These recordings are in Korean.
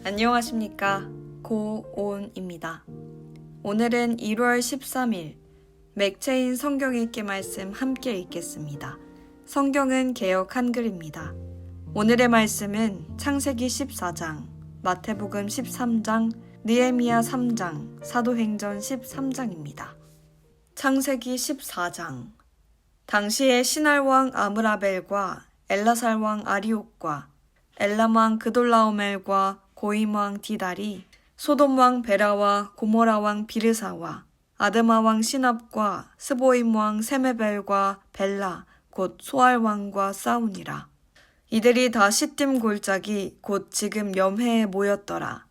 안녕하십니까. 고온입니다. 오늘은 1월 13일 맥체인 성경 읽기 말씀 함께 읽겠습니다. 성경은 개역 한글입니다. 오늘의 말씀은 창세기 14장, 마태복음 13장, 느헤미야 3장, 사도행전 13장입니다. 창세기 14장. 당시에 시날왕 아므라벨과 엘라살왕 아리옥과 엘람왕 그돌라오멜과 고임왕 디달이 소돔왕 베라와 고모라왕 비르사와 아드마왕 시납과 스보임왕 세메벨과 벨라 곧 소알왕과 싸우니라. 이들이 다 시딤 골짜기 곧 지금 염해에 모였더라.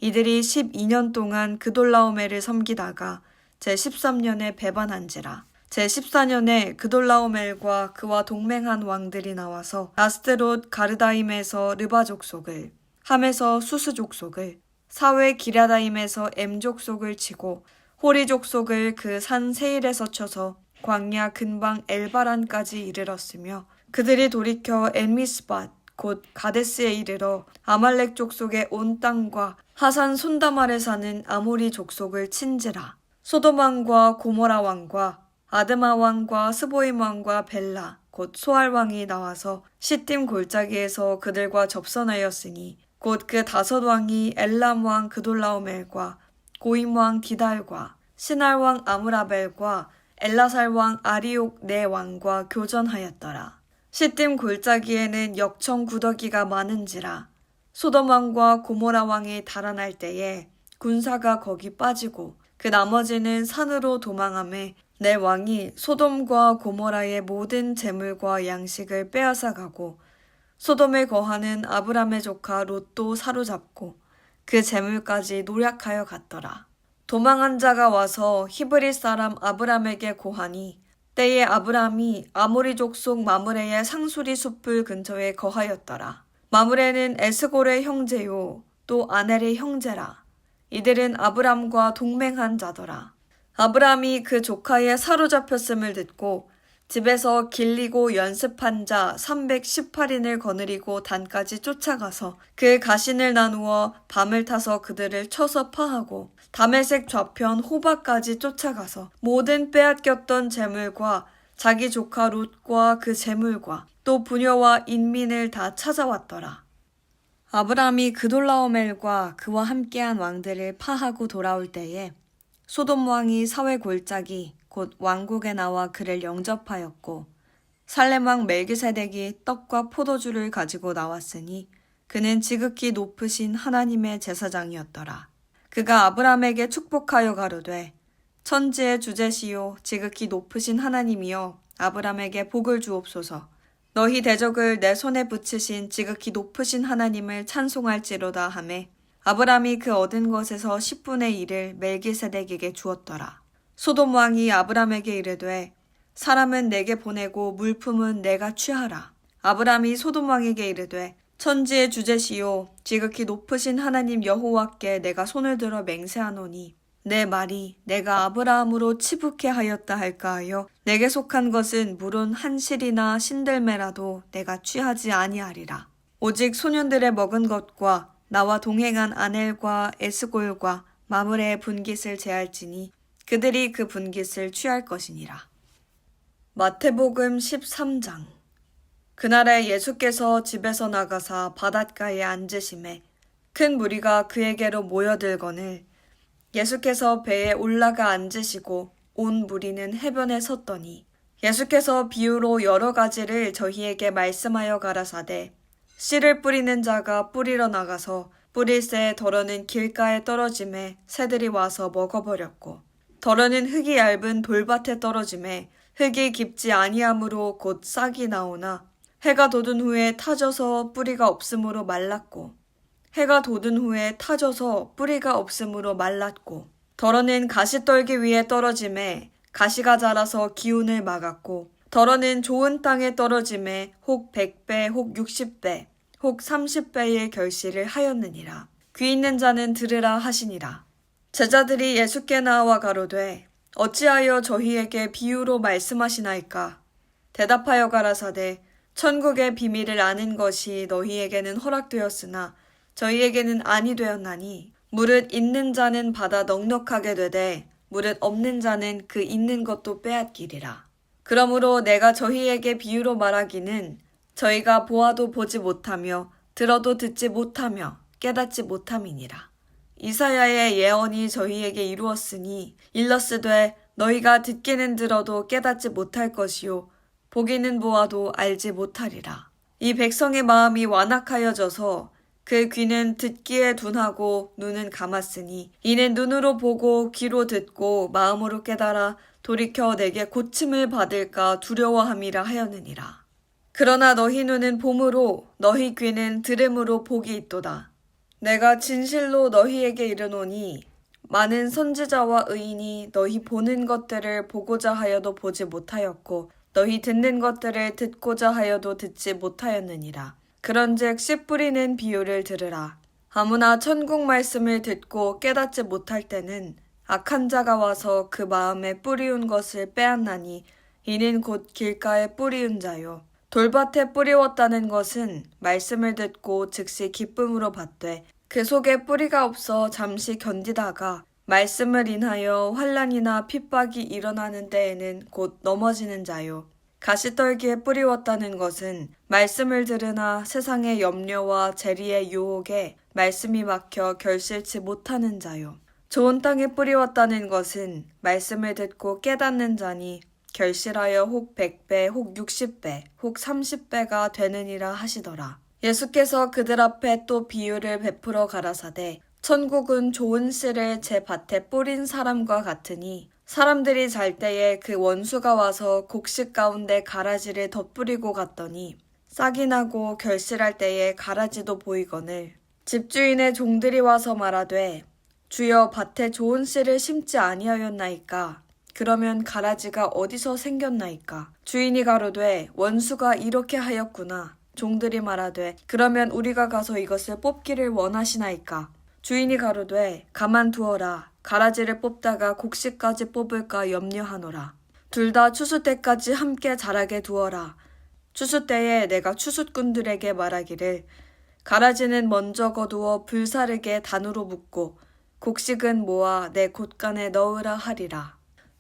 이들이 12년 동안 그돌라오멜을 섬기다가 제13년에 배반한지라. 제14년에 그돌라오멜과 그와 동맹한 왕들이 나와서 아스트롯 가르다임에서 르바 족속을, 함에서 수스 족속을, 사웨 기랴다임에서 엠 족속을 치고 호리 족속을 그 산 세일에서 쳐서 광야 근방 엘바란까지 이르렀으며 그들이 돌이켜 엔미스밧 곧 가데스에 이르러 아말렉 족속의 온 땅과 하산 손다말에 사는 아모리 족속을 친지라. 소돔 왕과 고모라 왕과 아드마 왕과 스보임 왕과 벨라 곧 소알 왕이 나와서 시딤 골짜기에서 그들과 접선하였으니 곧 그 5 왕이 엘람 왕 그돌라오멜과 고임 왕 디달과 시날 왕 아므라벨과 엘라살 왕 아리옥 4 왕과 교전하였더라. 시딤 골짜기에는 역청 구더기가 많은지라. 소돔 왕과 고모라 왕이 달아날 때에 군사가 거기 빠지고 그 나머지는 산으로 도망하매 내 왕이 소돔과 고모라의 모든 재물과 양식을 빼앗아 가고 소돔에 거하는 아브람의 조카 롯도 사로잡고 그 재물까지 노략하여 갔더라. 도망한 자가 와서 히브리 사람 아브람에게 고하니 때에 아브람이 아모리 족속 마므레의 상수리 숲을 근처에 거하였더라. 마므레는 에스골의 형제요 또 아넬의 형제라. 이들은 아브람과 동맹한 자더라. 아브람이 그 조카의 사로잡혔음을 듣고 집에서 길리고 연습한 자 318인을 거느리고 단까지 쫓아가서 그 가신을 나누어 밤을 타서 그들을 쳐서 파하고 다메섹 좌편 호바까지 쫓아가서 모든 빼앗겼던 재물과 자기 조카 롯과 그 재물과 또 부녀와 인민을 다 찾아왔더라. 아브람이 그돌라오멜과 그와 함께한 왕들을 파하고 돌아올 때에 소돔 왕이 사회 골짜기 곧 왕국에 나와 그를 영접하였고 살렘 왕 멜기세덱이 떡과 포도주를 가지고 나왔으니 그는 지극히 높으신 하나님의 제사장이었더라. 그가 아브람에게 축복하여 가로되 천지의 주제시요 지극히 높으신 하나님이여 아브람에게 복을 주옵소서. 너희 대적을 내 손에 붙이신 지극히 높으신 하나님을 찬송할지로다 하매 아브람이 그 얻은 것에서 10분의 1을 멜기세덱에게 주었더라. 소돔 왕이 아브람에게 이르되 사람은 내게 보내고 물품은 내가 취하라. 아브람이 소돔 왕에게 이르되 천지의 주제시요 지극히 높으신 하나님 여호와께 내가 손을 들어 맹세하노니 내 말이 내가 아브라함으로 치북해 하였다 할까 하여 내게 속한 것은 물론 한 실이나 신들매라도 내가 취하지 아니하리라. 오직 소년들의 먹은 것과 나와 동행한 아넬과 에스골과 마므레의 분깃을 제할지니 그들이 그 분깃을 취할 것이니라. 마태복음 13장. 그날에 예수께서 집에서 나가사 바닷가에 앉으심에 큰 무리가 그에게로 모여들거늘 예수께서 배에 올라가 앉으시고 온 무리는 해변에 섰더니 예수께서 비유로 여러 가지를 저희에게 말씀하여 가라사대 씨를 뿌리는 자가 뿌리러 나가서 뿌릴새 덜어는 길가에 떨어짐에 새들이 와서 먹어버렸고 덜어는 흙이 얇은 돌밭에 떨어짐에 흙이 깊지 아니하므로 곧 싹이 나오나 해가 돋은 후에 타져서 뿌리가 없으므로 말랐고 해가 돋은 후에 타져서 뿌리가 없으므로 말랐고 덜어는 가시떨기 위에 떨어짐에 가시가 자라서 기운을 막았고 덜어는 좋은 땅에 떨어짐에 혹 100배 혹 60배 혹 30배의 결실을 하였느니라. 귀 있는 자는 들으라 하시니라. 제자들이 예수께 나와 가로되 어찌하여 저희에게 비유로 말씀하시나이까? 대답하여 가라사대 천국의 비밀을 아는 것이 너희에게는 허락되었으나 저희에게는 아니 되었나니 무릇 있는 자는 받아 넉넉하게 되되 무릇 없는 자는 그 있는 것도 빼앗기리라. 그러므로 내가 저희에게 비유로 말하기는 저희가 보아도 보지 못하며 들어도 듣지 못하며 깨닫지 못함이니라. 이사야의 예언이 저희에게 이루었으니 일러스되 너희가 듣기는 들어도 깨닫지 못할 것이요 보기는 보아도 알지 못하리라. 이 백성의 마음이 완악하여져서 그 귀는 듣기에 둔하고 눈은 감았으니 이는 눈으로 보고 귀로 듣고 마음으로 깨달아 돌이켜 내게 고침을 받을까 두려워함이라 하였느니라. 그러나 너희 눈은 봄으로 너희 귀는 들음으로 복이 있도다. 내가 진실로 너희에게 이르노니 많은 선지자와 의인이 너희 보는 것들을 보고자 하여도 보지 못하였고 너희 듣는 것들을 듣고자 하여도 듣지 못하였느니라. 그런즉 씨 뿌리는 비유를 들으라. 아무나 천국 말씀을 듣고 깨닫지 못할 때는 악한 자가 와서 그 마음에 뿌리운 것을 빼앗나니 이는 곧 길가에 뿌리운 자요. 돌밭에 뿌리웠다는 것은 말씀을 듣고 즉시 기쁨으로 받되 그 속에 뿌리가 없어 잠시 견디다가 말씀을 인하여 환난이나 핍박이 일어나는 때에는 곧 넘어지는 자요. 가시떨기에 뿌리웠다는 것은 말씀을 들으나 세상의 염려와 재리의 유혹에 말씀이 막혀 결실치 못하는 자요. 좋은 땅에 뿌리웠다는 것은 말씀을 듣고 깨닫는 자니 결실하여 혹 100배, 혹 60배, 혹 30배가 되느니라 하시더라. 예수께서 그들 앞에 또 비유를 베풀어 가라사대 천국은 좋은 씨를 제 밭에 뿌린 사람과 같으니 사람들이 잘 때에 그 원수가 와서 곡식 가운데 가라지를 덧뿌리고 갔더니 싹이 나고 결실할 때에 가라지도 보이거늘 집주인의 종들이 와서 말하되 주여 밭에 좋은 씨를 심지 아니하였나이까? 그러면 가라지가 어디서 생겼나이까? 주인이 가로되 원수가 이렇게 하였구나. 종들이 말하되 그러면 우리가 가서 이것을 뽑기를 원하시나이까? 주인이 가로되 가만두어라. 가라지를 뽑다가 곡식까지 뽑을까 염려하노라. 둘 다 추수 때까지 함께 자라게 두어라. 추수 때에 내가 추숫꾼들에게 말하기를 가라지는 먼저 거두어 불사르게 단으로 묶고 곡식은 모아 내 곳간에 넣으라 하리라.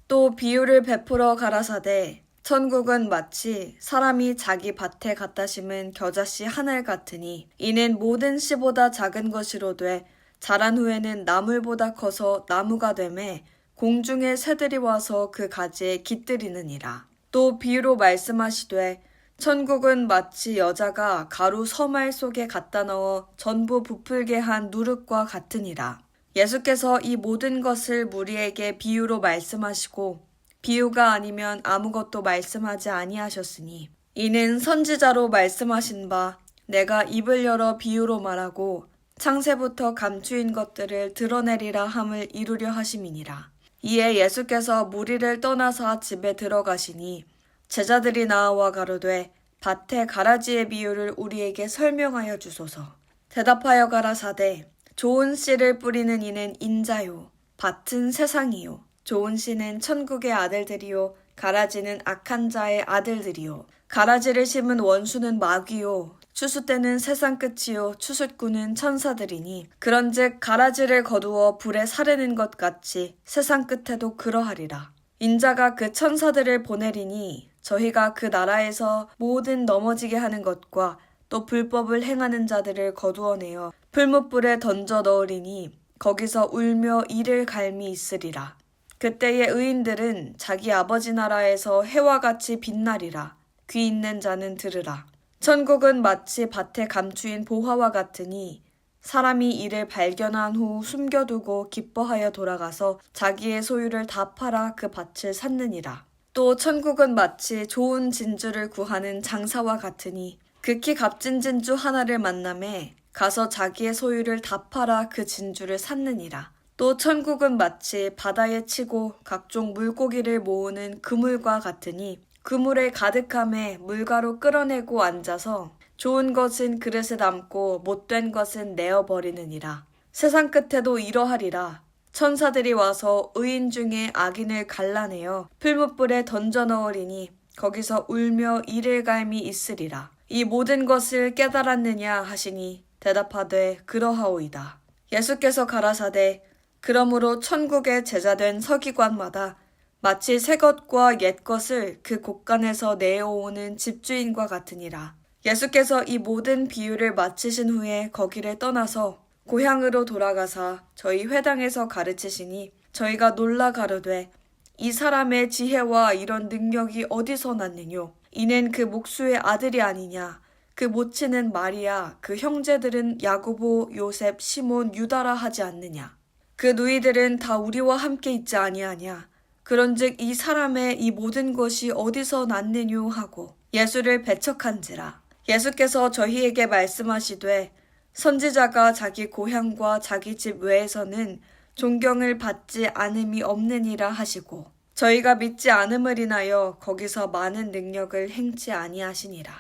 또 비유를 베풀어 가라사대 천국은 마치 사람이 자기 밭에 갖다 심은 겨자씨 하늘 같으니 이는 모든 씨보다 작은 것이로되 자란 후에는 나물보다 커서 나무가 되매 공중의 새들이 와서 그 가지에 깃들이느니라. 또 비유로 말씀하시되 천국은 마치 여자가 가루 서말 속에 갖다 넣어 전부 부풀게 한 누룩과 같으니라. 예수께서 이 모든 것을 무리에게 비유로 말씀하시고 비유가 아니면 아무것도 말씀하지 아니하셨으니 이는 선지자로 말씀하신 바 내가 입을 열어 비유로 말하고 창세부터 감추인 것들을 드러내리라 함을 이루려 하심이니라. 이에 예수께서 무리를 떠나사 집에 들어가시니 제자들이 나와 가로되 밭에 가라지의 비유를 우리에게 설명하여 주소서. 대답하여 가라사대 좋은 씨를 뿌리는 이는 인자요 밭은 세상이요 좋은 씨는 천국의 아들들이요 가라지는 악한 자의 아들들이요 가라지를 심은 원수는 마귀요 추수 때는 세상 끝이요 추숫꾼은 천사들이니 그런즉 가라지를 거두어 불에 사르는 것 같이 세상 끝에도 그러하리라. 인자가 그 천사들을 보내리니 저희가 그 나라에서 모든 넘어지게 하는 것과 또 불법을 행하는 자들을 거두어내어 풀무불에 던져 넣으리니 거기서 울며 이를 갈미 있으리라. 그때의 의인들은 자기 아버지 나라에서 해와 같이 빛나리라. 귀 있는 자는 들으라. 천국은 마치 밭에 감추인 보화와 같으니 사람이 이를 발견한 후 숨겨두고 기뻐하여 돌아가서 자기의 소유를 다 팔아 그 밭을 샀느니라. 또 천국은 마치 좋은 진주를 구하는 장사와 같으니 극히 값진 진주 하나를 만남에 가서 자기의 소유를 다 팔아 그 진주를 샀느니라. 또 천국은 마치 바다에 치고 각종 물고기를 모으는 그물과 같으니 그물에 가득함에 물가로 끌어내고 앉아서 좋은 것은 그릇에 담고 못된 것은 내어버리느니라. 세상 끝에도 이러하리라. 천사들이 와서 의인 중에 악인을 갈라내어 풀무불에 던져 넣으리니 거기서 울며 이를 갈미 있으리라. 이 모든 것을 깨달았느냐 하시니 대답하되 그러하오이다. 예수께서 가라사대 그러므로 천국의 제자된 서기관마다 마치 새 것과 옛 것을 그 곳간에서 내어오는 집주인과 같으니라. 예수께서 이 모든 비유를 마치신 후에 거기를 떠나서 고향으로 돌아가사 저희 회당에서 가르치시니 저희가 놀라 가로되 이 사람의 지혜와 이런 능력이 어디서 났느뇨? 이는 그 목수의 아들이 아니냐? 그 모친은 마리아, 그 형제들은 야고보, 요셉, 시몬, 유다라 하지 않느냐? 그 누이들은 다 우리와 함께 있지 아니하냐? 그런즉 이 사람의 이 모든 것이 어디서 났느뇨 하고 예수를 배척한지라. 예수께서 저희에게 말씀하시되 선지자가 자기 고향과 자기 집 외에서는 존경을 받지 않음이 없느니라 하시고 저희가 믿지 않음을 인하여 거기서 많은 능력을 행치 아니하시니라.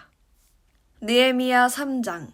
느헤미야 3장.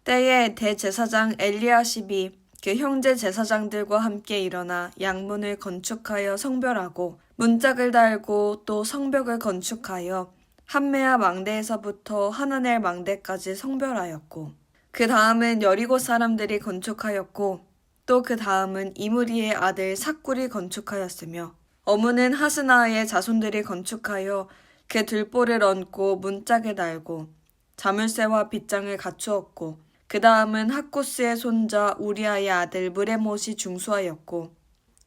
때에 대제사장 엘리야십이 그 형제 제사장들과 함께 일어나 양문을 건축하여 성별하고 문짝을 달고 또 성벽을 건축하여 함메아 망대에서부터 하나넬 망대까지 성별하였고 그 다음은 여리고 사람들이 건축하였고 또 그 다음은 이므리의 아들 삭굴이 건축하였으며 어무는 하스나의 자손들이 건축하여 그 들보를 얹고 문짝을 달고 자물쇠와 빗장을 갖추었고 그 다음은 학구스의 손자 우리아의 아들 무레못이 중수하였고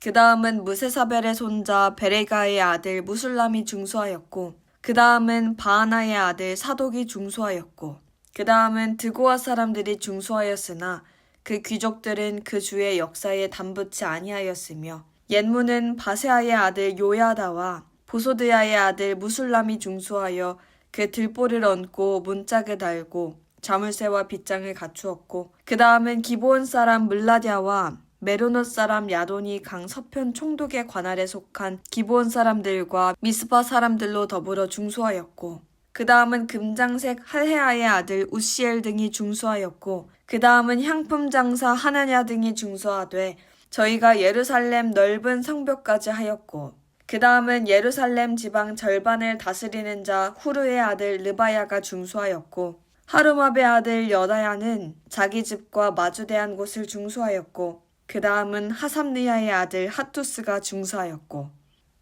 그 다음은 무세사벨의 손자 베레가의 아들 무술람이 중수하였고 그 다음은 바하나의 아들 사독이 중수하였고 그 다음은 드고아 사람들이 중수하였으나 그 귀족들은 그 주의 역사에 담붙지 아니하였으며 옛문은 바세아의 아들 요야다와 보소드야의 아들 무술람이 중수하여 그 들보를 얹고 문짝을 달고 자물쇠와 빗장을 갖추었고 그 다음은 기브온 사람 물라디아와 메로노 사람 야돈이 강 서편 총독의 관할에 속한 기브온 사람들과 미스바 사람들로 더불어 중수하였고 그 다음은 금장색 할헤아의 아들 우시엘 등이 중수하였고 그 다음은 향품 장사 하나냐 등이 중수하되 저희가 예루살렘 넓은 성벽까지 하였고 그 다음은 예루살렘 지방 절반을 다스리는 자 후르의 아들 르바야가 중수하였고 하루마베 아들 여다야는 자기 집과 마주대한 곳을 중수하였고 그 다음은 하삼느야의 아들 하투스가 중수하였고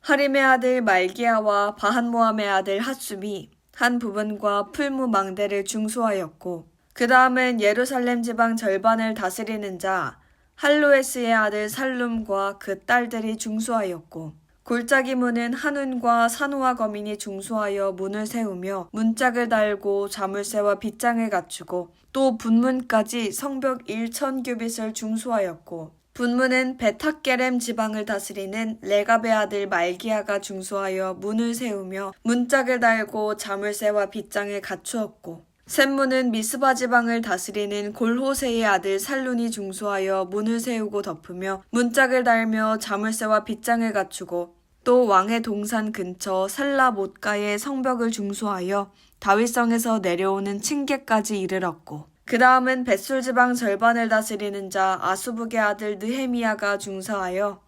하림의 아들 말기야와 바한모함의 아들 핫숨이 한 부분과 풀무 망대를 중수하였고 그 다음은 예루살렘 지방 절반을 다스리는 자 할로에스의 아들 살룸과 그 딸들이 중수하였고 골짜기 문은 한운과 산호와 거민이 중수하여 문을 세우며 문짝을 달고 자물쇠와 빗장을 갖추고 또 분문까지 성벽 1,000규빗을 중수하였고 분문은 베탁게렘 지방을 다스리는 레갑의 아들 말기야가 중수하여 문을 세우며 문짝을 달고 자물쇠와 빗장을 갖추었고 샘문은 미스바 지방을 다스리는 골호세의 아들 살룬이 중수하여 문을 세우고 덮으며 문짝을 달며 자물쇠와 빗장을 갖추고 또 왕의 동산 근처 살라 못가의 성벽을 중수하여 다윗성에서 내려오는 층계까지 이르렀고 그 다음은 벳술 지방 절반을 다스리는 자 아수북의 아들 느헤미야가 중사하여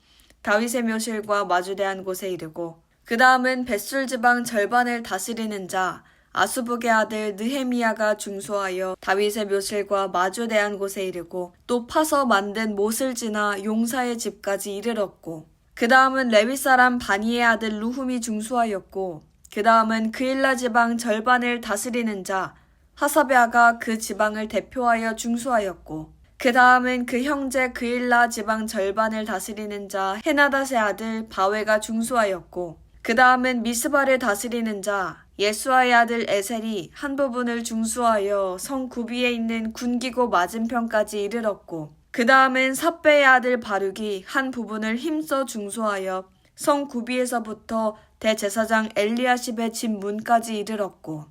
다윗의 묘실과 마주대한 곳에 이르고 그 다음은 벳술 지방 절반을 다스리는 자 아수북의 아들 느헤미야가 중수하여 다윗의 묘실과 마주대한 곳에 이르고 또 파서 만든 못을 지나 용사의 집까지 이르렀고 그 다음은 레위 사람 바니의 아들 루훔이 중수하였고 그 다음은 그일라 지방 절반을 다스리는 자 하사베아가 그 지방을 대표하여 중수하였고 그 다음은 그 형제 그일라 지방 절반을 다스리는 자 헤나닷의 아들 바웨가 중수하였고 그 다음은 미스바를 다스리는 자 예수아의 아들 에셀이 한 부분을 중수하여 성 구비에 있는 군기고 맞은편까지 이르렀고 그 다음은 삽베의 아들 바룩이 한 부분을 힘써 중수하여 성 구비에서부터 대제사장 엘리야십의 집 문까지 이르렀고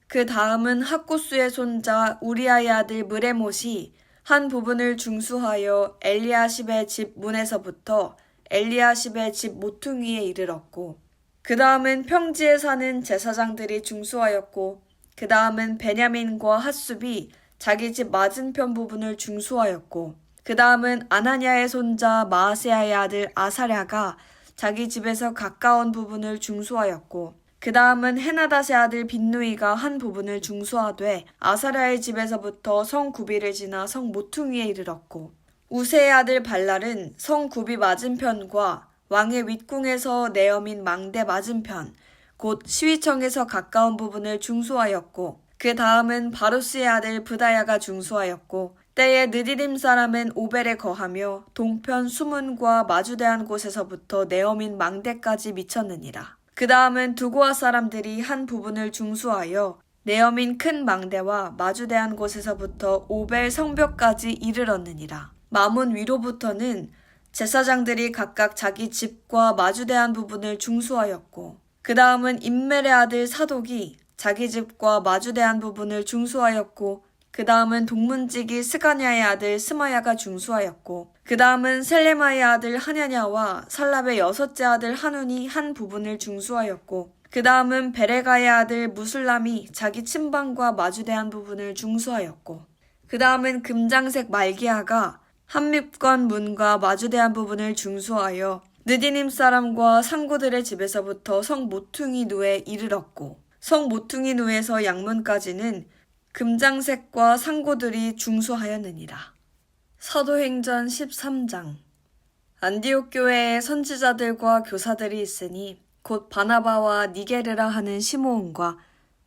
그 다음은 학구스의 손자 우리아의 아들 무레못이 한 부분을 중수하여 엘리야십의 집 문에서부터 엘리야십의 집 모퉁이에 이르렀고 그 다음은 평지에 사는 제사장들이 중수하였고 그 다음은 베냐민과 핫숲이 자기 집 맞은편 부분을 중수하였고 그 다음은 아나냐의 손자 마아세야의 아들 아사랴가 자기 집에서 가까운 부분을 중수하였고 그 다음은 헤나닷의 아들 빈누이가 한 부분을 중수하되 아사랴의 집에서부터 성 구비를 지나 성 모퉁이에 이르렀고 우세의 아들 발랄은 성 구비 맞은편과 왕의 윗궁에서 내어민 망대 맞은편 곧 시위청에서 가까운 부분을 중수하였고 그 다음은 바루스의 아들 브다야가 중수하였고 때에 느디림 사람은 오벨에 거하며 동편 수문과 마주대한 곳에서부터 내어민 망대까지 미쳤느니라. 그 다음은 두고아 사람들이 한 부분을 중수하여 내어민 큰 망대와 마주대한 곳에서부터 오벨 성벽까지 이르렀느니라. 마문 위로부터는 제사장들이 각각 자기 집과 마주대한 부분을 중수하였고 그 다음은 임멜의 아들 사독이 자기 집과 마주대한 부분을 중수하였고 그 다음은 동문지기 스가냐의 아들 스마야가 중수하였고 그 다음은 셀레마의 아들 하냐냐와 살랍의 여섯째 아들 하눈이 한 부분을 중수하였고 그 다음은 베레가의 아들 무술람이 자기 침방과 마주대한 부분을 중수하였고 그 다음은 금장색 말기야가 한밉건 문과 마주대한 부분을 중수하여 느디님 사람과 상구들의 집에서부터 성 모퉁이 누에 이르렀고 성 모퉁이 누에서 양문까지는 금장색과 상고들이 중수하였느니라. 사도행전 13장. 안디옥 교회에 선지자들과 교사들이 있으니 곧 바나바와 니게르라 하는 시므온과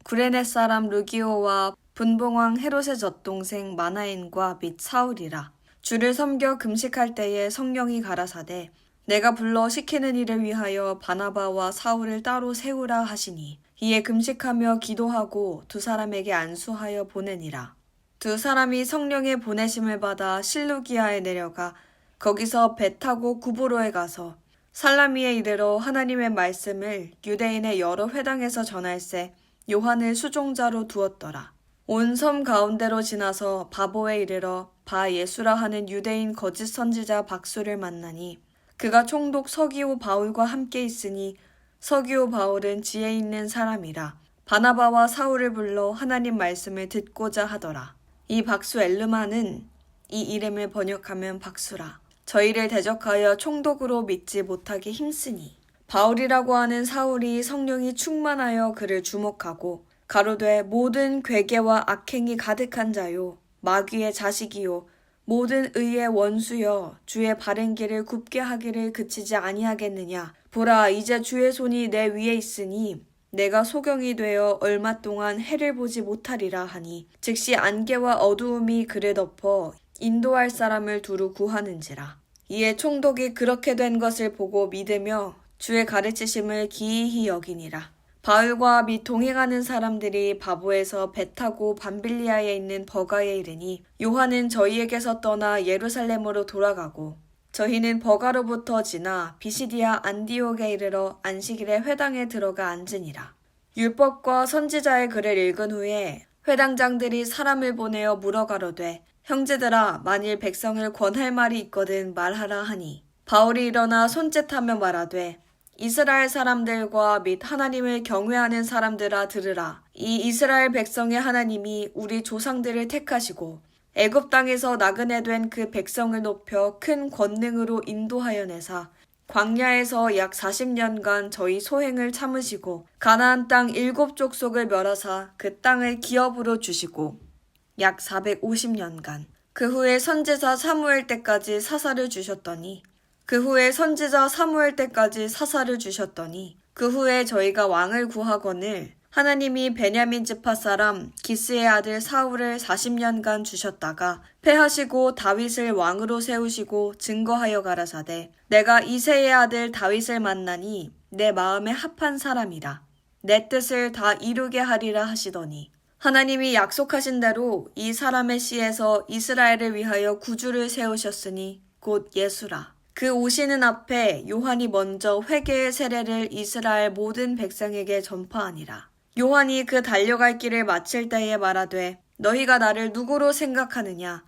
구레네 사람 루기오와 분봉왕 헤롯의 젖동생 마나엔과 및 사울이라. 주를 섬겨 금식할 때에 성령이 가라사대 내가 불러 시키는 일을 위하여 바나바와 사울을 따로 세우라 하시니 이에 금식하며 기도하고 두 사람에게 안수하여 보내니라. 두 사람이 성령의 보내심을 받아 실루기아에 내려가 거기서 배 타고 구브로에 가서 살라미에 이르러 하나님의 말씀을 유대인의 여러 회당에서 전할세 요한을 수종자로 두었더라. 온 섬 가운데로 지나서 바보에 이르러 바 예수라 하는 유대인 거짓 선지자 박수를 만나니 그가 총독 서기오 바울과 함께 있으니 서기오 바울은 지혜 있는 사람이라. 바나바와 사울을 불러 하나님 말씀을 듣고자 하더라. 이 박수 엘르마는 이 이름을 번역하면 박수라. 저희를 대적하여 총독으로 믿지 못하게 힘쓰니 바울이라고 하는 사울이 성령이 충만하여 그를 주목하고 가로되 모든 괴계와 악행이 가득한 자요 마귀의 자식이요 모든 의의 원수여 주의 바른 길을 굽게 하기를 그치지 아니하겠느냐. 보라 이제 주의 손이 내 위에 있으니 내가 소경이 되어 얼마 동안 해를 보지 못하리라 하니 즉시 안개와 어두움이 그를 덮어 인도할 사람을 두루 구하는지라. 이에 총독이 그렇게 된 것을 보고 믿으며 주의 가르치심을 기이히 여기니라. 바울과 및 동행하는 사람들이 바보에서 배 타고 밤빌리아에 있는 버가에 이르니 요한은 저희에게서 떠나 예루살렘으로 돌아가고 저희는 버가로부터 지나 비시디아 안디옥에 이르러 안식일에 회당에 들어가 앉으니라. 율법과 선지자의 글을 읽은 후에 회당장들이 사람을 보내어 물어가로되 형제들아 만일 백성을 권할 말이 있거든 말하라 하니 바울이 일어나 손짓하며 말하되 이스라엘 사람들과 및 하나님을 경외하는 사람들아 들으라. 이 이스라엘 백성의 하나님이 우리 조상들을 택하시고 애굽 땅에서 나그네 된 그 백성을 높여 큰 권능으로 인도하여 내사 광야에서 약 40년간 저희 소행을 참으시고 가나안 땅 7족속을 멸하사 그 땅을 기업으로 주시고 약 450년간 그 후에 선지자 사무엘 때까지 사사를 주셨더니 그 후에 저희가 왕을 구하거늘 하나님이 베냐민 지파 사람 기스의 아들 사울을 40년간 주셨다가 패하시고 다윗을 왕으로 세우시고 증거하여 가라사대 내가 이새의 아들 다윗을 만나니 내 마음에 합한 사람이라 내 뜻을 다 이루게 하리라 하시더니 하나님이 약속하신 대로 이 사람의 씨에서 이스라엘을 위하여 구주를 세우셨으니 곧 예수라. 그 오시는 앞에 요한이 먼저 회개의 세례를 이스라엘 모든 백성에게 전파하니라. 요한이 그 달려갈 길을 마칠 때에 말하되 너희가 나를 누구로 생각하느냐.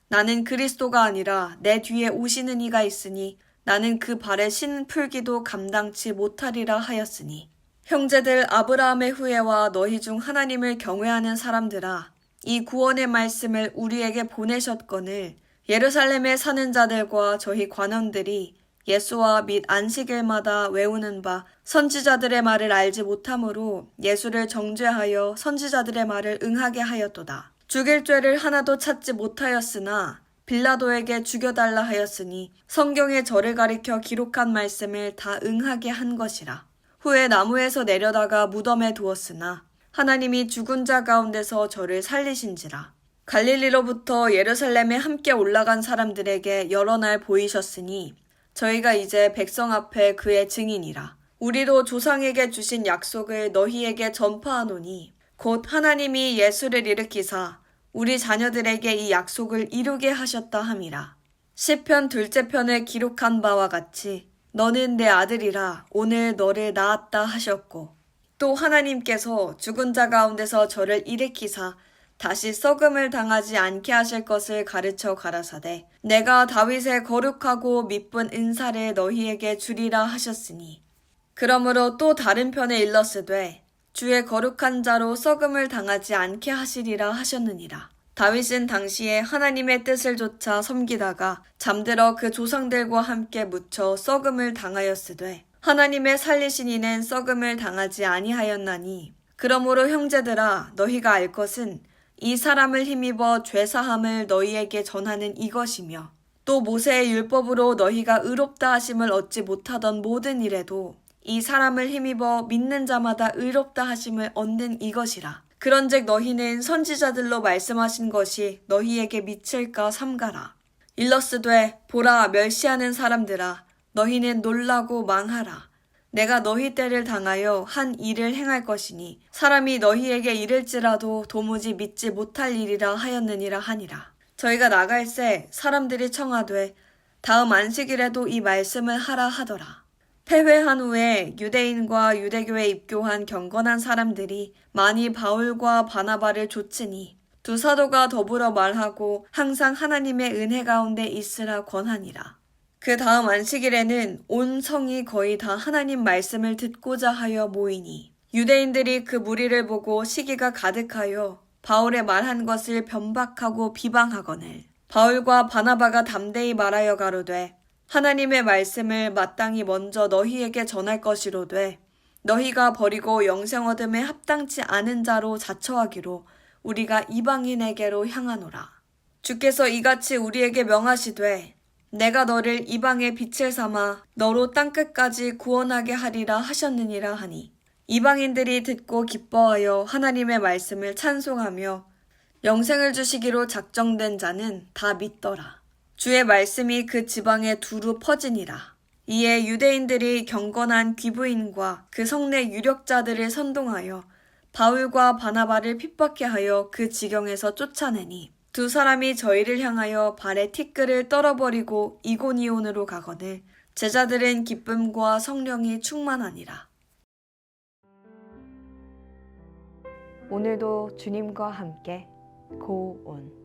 나는 그리스도가 아니라 내 뒤에 오시는 이가 있으니 나는 그 발에 신 풀기도 감당치 못하리라 하였으니 형제들 아브라함의 후예와 너희 중 하나님을 경외하는 사람들아 이 구원의 말씀을 우리에게 보내셨거늘 예루살렘에 사는 자들과 저희 관원들이 예수와 및 안식일마다 외우는 바 선지자들의 말을 알지 못함으로 예수를 정죄하여 선지자들의 말을 응하게 하였도다. 죽일 죄를 하나도 찾지 못하였으나 빌라도에게 죽여달라 하였으니 성경에 저를 가리켜 기록한 말씀을 다 응하게 한 것이라. 후에 나무에서 내려다가 무덤에 두었으나 하나님이 죽은 자 가운데서 저를 살리신지라. 갈릴리로부터 예루살렘에 함께 올라간 사람들에게 여러 날 보이셨으니 저희가 이제 백성 앞에 그의 증인이라. 우리도 조상에게 주신 약속을 너희에게 전파하노니 곧 하나님이 예수를 일으키사 우리 자녀들에게 이 약속을 이루게 하셨다 함이라. 시편 2째 편에 기록한 바와 같이 너는 내 아들이라 오늘 너를 낳았다 하셨고, 또 하나님께서 죽은 자 가운데서 저를 일으키사 다시 썩음을 당하지 않게 하실 것을 가르쳐 가라사대 내가 다윗의 거룩하고 미쁜 은사를 너희에게 주리라 하셨으니, 그러므로 또 다른 편에 일렀으되 주의 거룩한 자로 썩음을 당하지 않게 하시리라 하셨느니라. 다윗은 당시에 하나님의 뜻을 조차 섬기다가 잠들어 그 조상들과 함께 묻혀 썩음을 당하였으되 하나님의 살리신 이는 썩음을 당하지 아니하였나니, 그러므로 형제들아 너희가 알 것은 이 사람을 힘입어 죄사함을 너희에게 전하는 이것이며, 또 모세의 율법으로 너희가 의롭다 하심을 얻지 못하던 모든 일에도 이 사람을 힘입어 믿는 자마다 의롭다 하심을 얻는 이것이라. 그런즉 너희는 선지자들로 말씀하신 것이 너희에게 미칠까 삼가라. 일러스되 보라 멸시하는 사람들아 너희는 놀라고 망하라. 내가 너희 때를 당하여 한 일을 행할 것이니 사람이 너희에게 이를지라도 도무지 믿지 못할 일이라 하였느니라 하니라. 저희가 나갈새 사람들이 청하되 다음 안식일에도 이 말씀을 하라 하더라. 폐회한 후에 유대인과 유대교에 입교한 경건한 사람들이 많이 바울과 바나바를 좇으니 두 사도가 더불어 말하고 항상 하나님의 은혜 가운데 있으라 권하니라. 그 다음 안식일에는 온 성이 거의 다 하나님 말씀을 듣고자 하여 모이니 유대인들이 그 무리를 보고 시기가 가득하여 바울의 말한 것을 변박하고 비방하거늘 바울과 바나바가 담대히 말하여 가로되 하나님의 말씀을 마땅히 먼저 너희에게 전할 것이로되 너희가 버리고 영생 얻음에 합당치 않은 자로 자처하기로 우리가 이방인에게로 향하노라. 주께서 이같이 우리에게 명하시되 내가 너를 이방의 빛을 삼아 너로 땅끝까지 구원하게 하리라 하셨느니라 하니, 이방인들이 듣고 기뻐하여 하나님의 말씀을 찬송하며 영생을 주시기로 작정된 자는 다 믿더라. 주의 말씀이 그 지방에 두루 퍼지니라. 이에 유대인들이 경건한 귀부인과 그 성내 유력자들을 선동하여 바울과 바나바를 핍박해 하여 그 지경에서 쫓아내니 두 사람이 저희를 향하여 발에 티끌을 떨어버리고 이고니온으로 가거늘 제자들은 기쁨과 성령이 충만하니라. 오늘도 주님과 함께 고온.